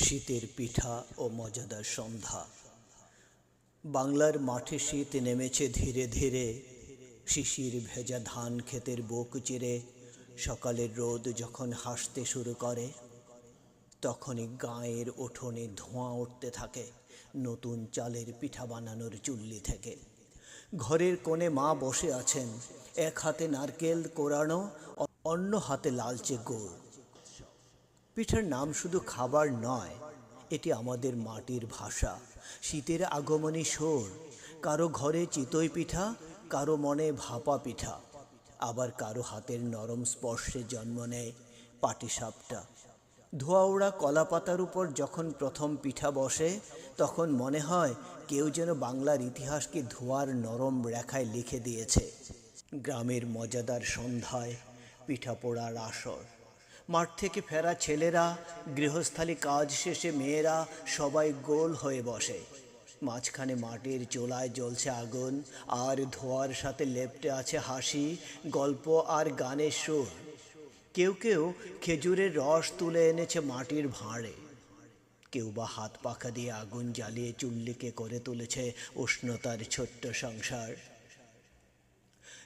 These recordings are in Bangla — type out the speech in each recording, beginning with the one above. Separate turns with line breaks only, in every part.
শীতের পিঠা ও মজাদার সন্ধ্যা। বাংলার মাঠে শীত নেমেছে ধীরে ধীরে। শিশির ভেজা ধান ক্ষেতের বুক চিরে সকালের রোদ যখন হাসতে শুরু করে, তখনই গায়ের উঠোনে ধোঁয়া উঠতে থাকে নতুন চালের পিঠা বানানোর চুল্লি থেকে। ঘরের কোণে মা বসে আছেন, এক হাতে নারকেল কোরানো, অন্য হাতে লালচে গুড়। পিঠার নাম শুধু খাবার নয়, এটি আমাদের মাটির ভাষা, শীতের আগমনী সুর। কারো ঘরে চিতই পিঠা, কারো মনে ভাপা পিঠা, আবার কারো হাতের নরম স্পর্শে জন্ম নেয় পাটিসাপটা। ধোয়া ওড়া কলা পাতার উপর যখন প্রথম পিঠা বসে, তখন মনে হয় কেউ যেন বাংলার ইতিহাসকে ধোয়ার নরম রেখায় লিখে দিয়েছে। গ্রামের মজাদার সন্ধ্যায় পিঠা পোড়ার আসর। মাঠ থেকে ফেরা ছেলেরা, গৃহস্থালী কাজ শেষে মেয়েরা সবাই গোল হয়ে বসে। মাঝখানে মাটির চুলায় জ্বলছে আগুন, আর ধোঁয়ার সাথে লেপ্টে আছে হাসি, গল্প আর গানের সুর। কেউ কেউ খেজুরের রস তুলে এনেছে মাটির ভাঁড়ে, কেউ বা হাত পাখা দিয়ে আগুন জ্বালিয়ে চুল্লিকে করে তুলেছে উষ্ণতার ছোট্ট সংসার।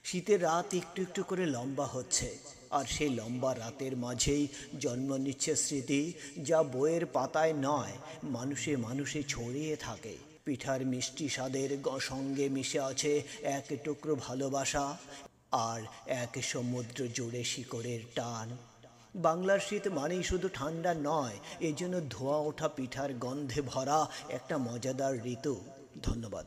শীতের রাত একটু একটু করে লম্বা হচ্ছে, আর সেই লম্বা রাতের মাঝেই জন্ম নিচ্ছে স্মৃতি, যা বইয়ের পাতায় নয়, মানুষে মানুষে ছড়িয়ে থাকে। পিঠার মিষ্টি স্বাদের সঙ্গে মিশে আছে এক টুকরো ভালোবাসা, আর এক সমুদ্র জুড়ে শিকড়ের টান। বাংলার শীত মানেই শুধু ঠান্ডা নয়, এজন্য ধোঁয়া ওঠা পিঠার গন্ধে ভরা একটা মজাদার ঋতু। ধন্যবাদ।